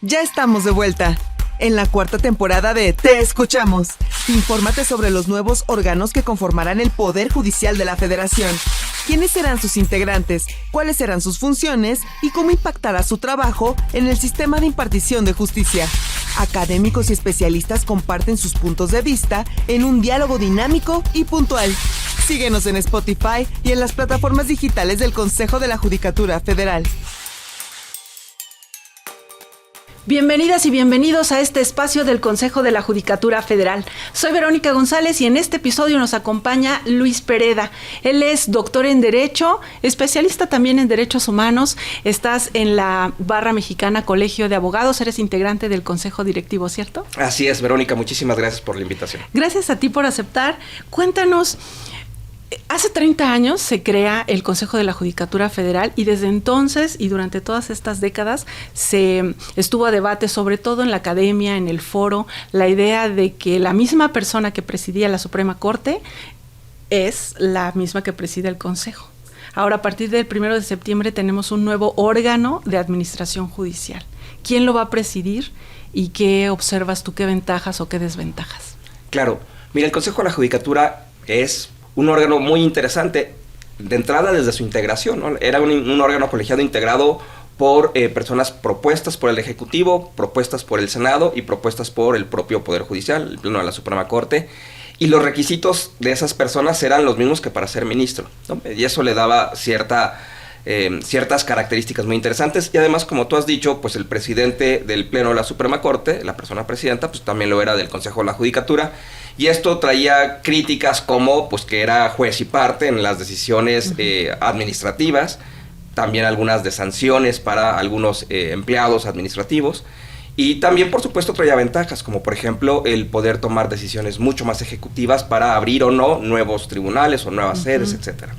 Ya estamos de vuelta. En la cuarta temporada de Te Escuchamos. Infórmate sobre los nuevos órganos que conformarán el Poder Judicial de la Federación. ¿Quiénes serán sus integrantes? ¿Cuáles serán sus funciones? ¿Y cómo impactará su trabajo en el sistema de impartición de justicia? Académicos y especialistas comparten sus puntos de vista en un diálogo dinámico y puntual. Síguenos en Spotify y en las plataformas digitales del Consejo de la Judicatura Federal. Bienvenidas y bienvenidos a este espacio del Consejo de la Judicatura Federal. Soy Verónica González y en este episodio nos acompaña Luis Pereda. Él es doctor en Derecho, especialista también en Derechos Humanos. Estás en la Barra Mexicana Colegio de Abogados, eres integrante del Consejo Directivo, ¿cierto? Así es, Verónica, muchísimas gracias por la invitación. Gracias a ti por aceptar. Cuéntanos. Hace 30 años se crea el Consejo de la Judicatura Federal y desde entonces y durante todas estas décadas se estuvo a debate, sobre todo en la academia, en el foro, la idea de que la misma persona que presidía la Suprema Corte es la misma que preside el Consejo. Ahora, a partir del 1 de septiembre tenemos un nuevo órgano de administración judicial. ¿Quién lo va a presidir y qué observas tú, qué ventajas o qué desventajas? Claro, mira, el Consejo de la Judicatura es un órgano muy interesante, de entrada desde su integración, ¿no? Era un órgano colegiado integrado por personas propuestas por el Ejecutivo, propuestas por el Senado y propuestas por el propio Poder Judicial, el Pleno de la Suprema Corte, y los requisitos de esas personas eran los mismos que para ser ministro, ¿no? Y eso le daba ciertas características muy interesantes, y además, como tú has dicho, pues el presidente del Pleno de la Suprema Corte, la persona presidenta, pues también lo era del Consejo de la Judicatura, y esto traía críticas como pues que era juez y parte en las decisiones administrativas, también algunas de sanciones para algunos empleados administrativos, y también por supuesto traía ventajas, como por ejemplo el poder tomar decisiones mucho más ejecutivas para abrir o no nuevos tribunales o nuevas sedes, etcétera.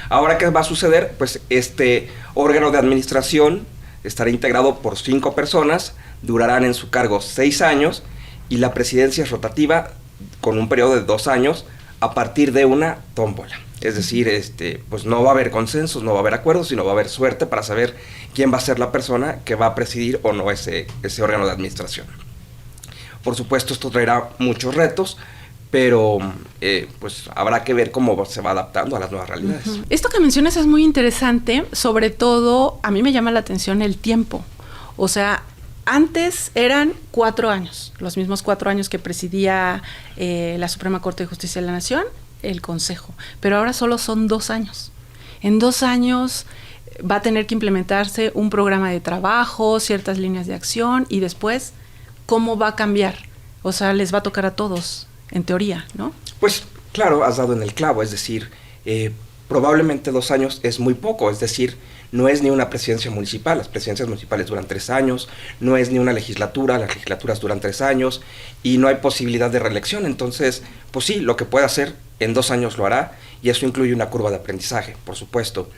Ahora, ¿qué va a suceder? Pues este órgano de administración estará integrado por 5 personas, durarán en su cargo 6 años, y la presidencia es rotativa con un periodo de 2 años a partir de una tómbola. Es decir, pues no va a haber consensos, no va a haber acuerdos, sino va a haber suerte para saber quién va a ser la persona que va a presidir o no ese órgano de administración. Por supuesto, esto traerá muchos retos, pero pues habrá que ver cómo se va adaptando a las nuevas realidades. Uh-huh. Esto que mencionas es muy interesante, sobre todo a mí me llama la atención el tiempo. O sea, antes eran 4 años, los mismos 4 años que presidía la Suprema Corte de Justicia de la Nación, el Consejo, pero ahora solo son 2 años. En 2 años va a tener que implementarse un programa de trabajo, ciertas líneas de acción, y después, ¿cómo va a cambiar? O sea, les va a tocar a todos, en teoría, ¿no? Pues claro, has dado en el clavo, es decir, probablemente 2 años es muy poco, es decir, no es ni una presidencia municipal, las presidencias municipales duran 3 años, no es ni una legislatura, las legislaturas duran 3 años, y no hay posibilidad de reelección. Entonces, pues sí, lo que pueda hacer en 2 años lo hará, y eso incluye una curva de aprendizaje, por supuesto.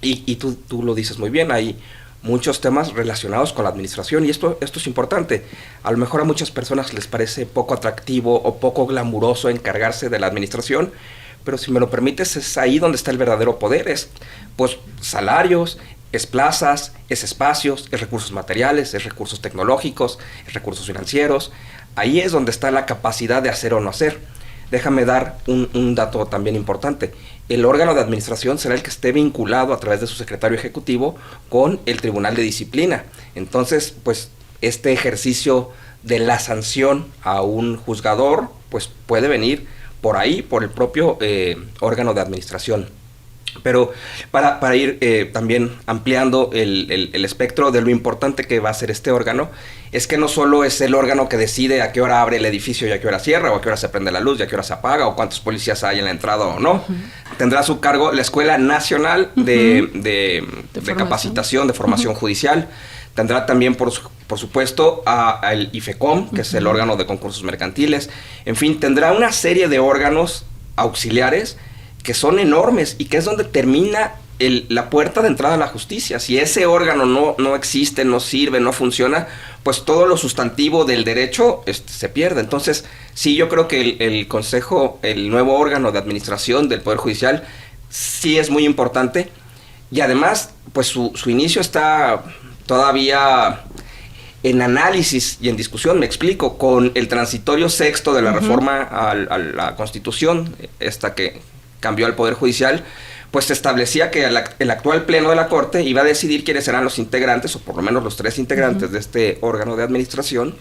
Y tú lo dices muy bien, hay muchos temas relacionados con la administración, y esto es importante. A lo mejor a muchas personas les parece poco atractivo o poco glamuroso encargarse de la administración, pero si me lo permites, es ahí donde está el verdadero poder. Es pues salarios, es plazas, es espacios, es recursos materiales, es recursos tecnológicos, es recursos financieros. Ahí es donde está la capacidad de hacer o no hacer. Déjame dar un dato también importante. El órgano de administración será el que esté vinculado a través de su secretario ejecutivo con el Tribunal de Disciplina. Entonces, pues este ejercicio de la sanción a un juzgador, pues puede venir por ahí, por el propio órgano de administración. Pero para ir también ampliando el espectro de lo importante que va a ser este órgano, es que no solo es el órgano que decide a qué hora abre el edificio y a qué hora cierra, o a qué hora se prende la luz y a qué hora se apaga, o cuántos policías hay en la entrada o no. Uh-huh. Tendrá a su cargo la Escuela Nacional de Capacitación, de Formación Judicial. Tendrá también, por supuesto, al IFECOM, que es el órgano de concursos mercantiles. En fin, tendrá una serie de órganos auxiliares que son enormes y que es donde termina la puerta de entrada a la justicia. Si ese órgano no existe, no sirve, no funciona, pues todo lo sustantivo del derecho se pierde. Entonces, sí, yo creo que el Consejo, el nuevo órgano de administración del Poder Judicial, sí es muy importante. Y además, pues su inicio está todavía en análisis y en discusión, me explico, con el transitorio sexto de la reforma a la Constitución, esta que cambió al Poder Judicial, pues se establecía que el actual Pleno de la Corte iba a decidir quiénes serán los integrantes, o por lo menos los 3 integrantes de este órgano de administración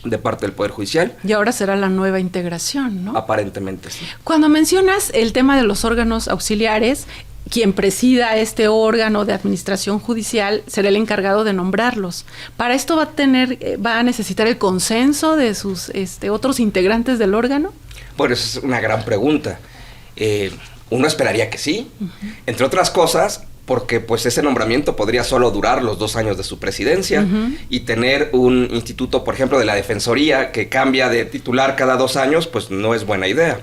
de parte del Poder Judicial. Y ahora será la nueva integración, ¿no? Aparentemente, sí. Cuando mencionas el tema de los órganos auxiliares, quien presida este órgano de administración judicial será el encargado de nombrarlos. Para esto va a necesitar el consenso de sus otros integrantes del órgano. Bueno, esa es una gran pregunta. Uno esperaría que sí, entre otras cosas, porque pues ese nombramiento podría solo durar los 2 años de su presidencia y tener un instituto, por ejemplo, de la Defensoría que cambia de titular cada 2 años, pues no es buena idea.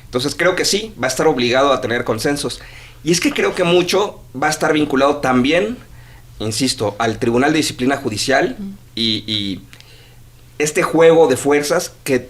Entonces creo que sí, va a estar obligado a tener consensos. Y es que creo que mucho va a estar vinculado también, insisto, al Tribunal de Disciplina Judicial y este juego de fuerzas que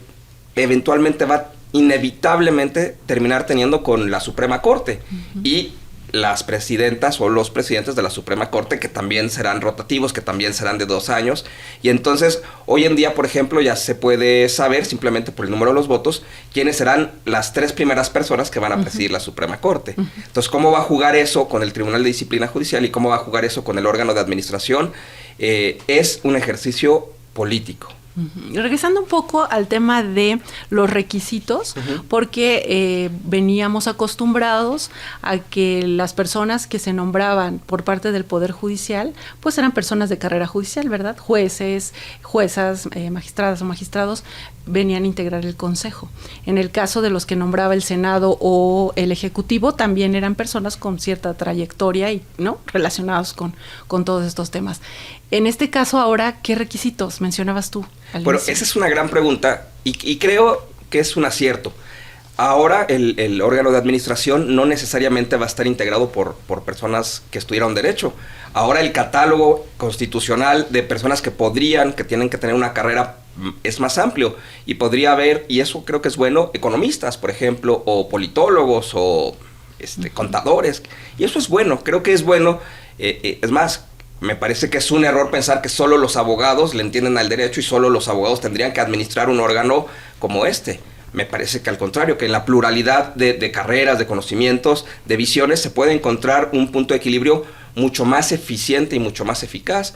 eventualmente va inevitablemente terminar teniendo con la Suprema Corte y las presidentas o los presidentes de la Suprema Corte, que también serán rotativos, que también serán de 2 años. Y entonces, hoy en día, por ejemplo, ya se puede saber, simplemente por el número de los votos, quiénes serán las 3 primeras personas que van a presidir la Suprema Corte. Entonces, ¿cómo va a jugar eso con el Tribunal de Disciplina Judicial y cómo va a jugar eso con el órgano de administración? Es un ejercicio político. Regresando un poco al tema de los requisitos, porque veníamos acostumbrados a que las personas que se nombraban por parte del Poder Judicial, pues eran personas de carrera judicial, ¿verdad? Jueces, juezas, magistradas o magistrados venían a integrar el Consejo. En el caso de los que nombraba el Senado o el Ejecutivo, también eran personas con cierta trayectoria y no relacionados con todos estos temas. En este caso ahora, ¿qué requisitos mencionabas tú? Bueno, esa es una gran pregunta y creo que es un acierto. Ahora el órgano de administración no necesariamente va a estar integrado por personas que estudiaron Derecho. Ahora el catálogo constitucional de personas que tienen que tener una carrera es más amplio y podría haber, y eso creo que es bueno, economistas, por ejemplo, o politólogos o contadores. Y eso es bueno, creo que es bueno. Es más, me parece que es un error pensar que solo los abogados le entienden al derecho y solo los abogados tendrían que administrar un órgano como este. Me parece que al contrario, que en la pluralidad de carreras, de conocimientos, de visiones, se puede encontrar un punto de equilibrio mucho más eficiente y mucho más eficaz.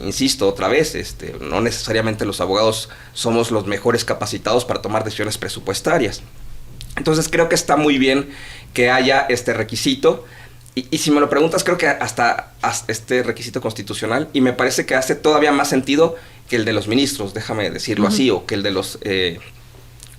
Insisto otra vez, no necesariamente los abogados somos los mejores capacitados para tomar decisiones presupuestarias. Entonces creo que está muy bien que haya este requisito. Y si me lo preguntas, creo que hasta este requisito constitucional, y me parece que hace todavía más sentido que el de los ministros, déjame decirlo así, o que el de los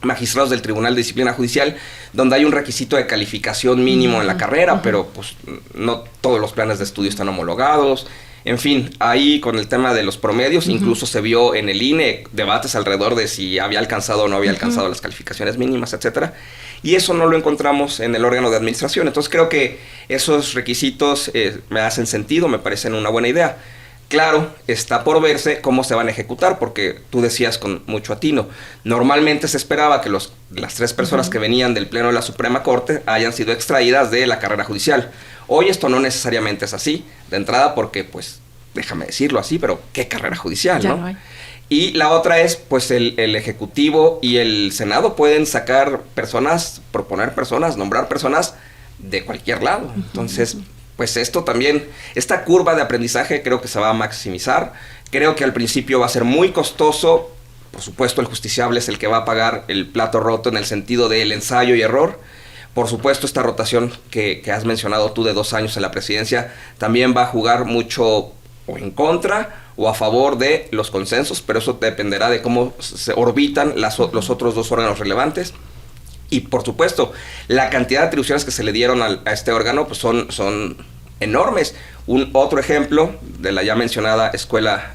magistrados del Tribunal de Disciplina Judicial, donde hay un requisito de calificación mínimo en la carrera, pero pues no todos los planes de estudio están homologados. En fin, ahí con el tema de los promedios, incluso se vio en el INE debates alrededor de si había alcanzado o no había alcanzado las calificaciones mínimas, etcétera. Y eso no lo encontramos en el órgano de administración. Entonces creo que esos requisitos me hacen sentido, me parecen una buena idea. Claro, está por verse cómo se van a ejecutar, porque tú decías con mucho atino, normalmente se esperaba que las 3 personas que venían del Pleno de la Suprema Corte hayan sido extraídas de la carrera judicial. Hoy esto no necesariamente es así, de entrada porque, pues, déjame decirlo así, pero ¿qué carrera judicial, ya no hay? Y la otra es, pues, el Ejecutivo y el Senado pueden sacar personas, proponer personas, nombrar personas de cualquier lado. Entonces, pues esto también, esta curva de aprendizaje creo que se va a maximizar. Creo que al principio va a ser muy costoso. Por supuesto, el justiciable es el que va a pagar el plato roto en el sentido del ensayo y error. Por supuesto, esta rotación que has mencionado tú de 2 años en la presidencia también va a jugar mucho o en contra o a favor de los consensos, pero eso dependerá de cómo se orbitan los otros 2 órganos relevantes. Y por supuesto, la cantidad de atribuciones que se le dieron a este órgano pues son enormes. Otro ejemplo de la ya mencionada Escuela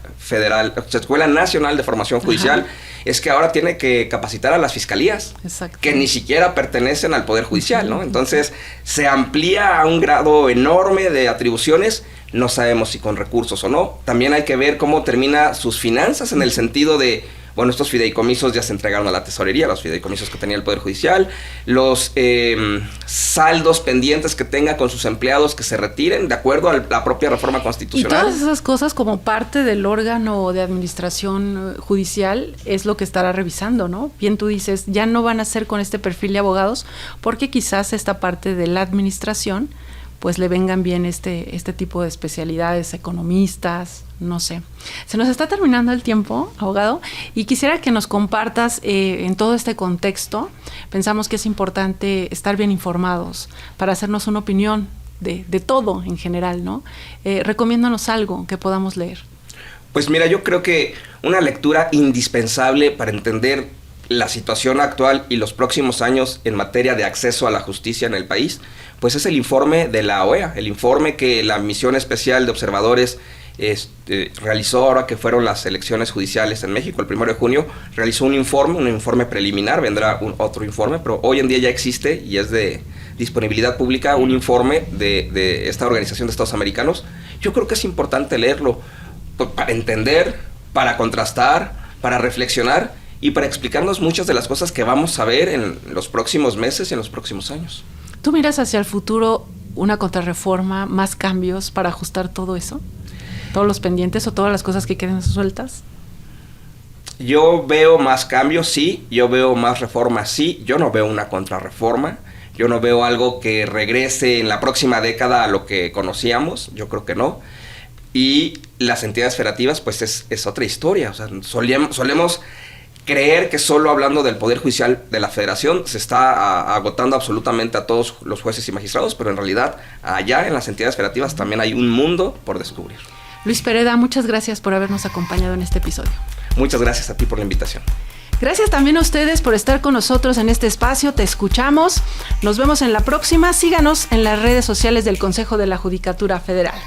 Nacional de Formación Judicial es que ahora tiene que capacitar a las fiscalías, que ni siquiera pertenecen al Poder Judicial, ¿no? Entonces se amplía a un grado enorme de atribuciones. No sabemos si con recursos o no. También hay que ver cómo termina sus finanzas en el sentido de, Bueno, estos fideicomisos ya se entregaron a la tesorería, los fideicomisos que tenía el Poder Judicial, los saldos pendientes que tenga con sus empleados que se retiren de acuerdo a la propia reforma constitucional. Y todas esas cosas como parte del órgano de administración judicial es lo que estará revisando, ¿no? Bien tú dices, ya no van a ser con este perfil de abogados porque quizás esta parte de la administración pues le vengan bien este tipo de especialidades, economistas, no sé. Se nos está terminando el tiempo, abogado, y quisiera que nos compartas en todo este contexto. Pensamos que es importante estar bien informados para hacernos una opinión de todo en general, ¿no? Recomiéndanos algo que podamos leer. Pues mira, yo creo que una lectura indispensable para entender la situación actual y los próximos años en materia de acceso a la justicia en el país, pues es el informe de la OEA, el informe que la Misión Especial de Observadores realizó ahora que fueron las elecciones judiciales en México, el 1 de junio, realizó un informe preliminar, vendrá otro informe, pero hoy en día ya existe y es de disponibilidad pública un informe de esta Organización de Estados Americanos. Yo creo que es importante leerlo para entender, para contrastar, para reflexionar y para explicarnos muchas de las cosas que vamos a ver en los próximos meses y en los próximos años. ¿Tú miras hacia el futuro una contrarreforma, más cambios para ajustar todo eso? ¿Todos los pendientes o todas las cosas que queden sueltas? Yo veo más cambios, sí. Yo veo más reformas, sí. Yo no veo una contrarreforma. Yo no veo algo que regrese en la próxima década a lo que conocíamos. Yo creo que no. Y las entidades federativas, pues es otra historia. O sea, solemos creer que solo hablando del Poder Judicial de la Federación se está agotando absolutamente a todos los jueces y magistrados, pero en realidad allá en las entidades federativas también hay un mundo por descubrir. Luis Pereda, muchas gracias por habernos acompañado en este episodio. Muchas gracias a ti por la invitación. Gracias también a ustedes por estar con nosotros en este espacio. Te escuchamos. Nos vemos en la próxima. Síganos en las redes sociales del Consejo de la Judicatura Federal.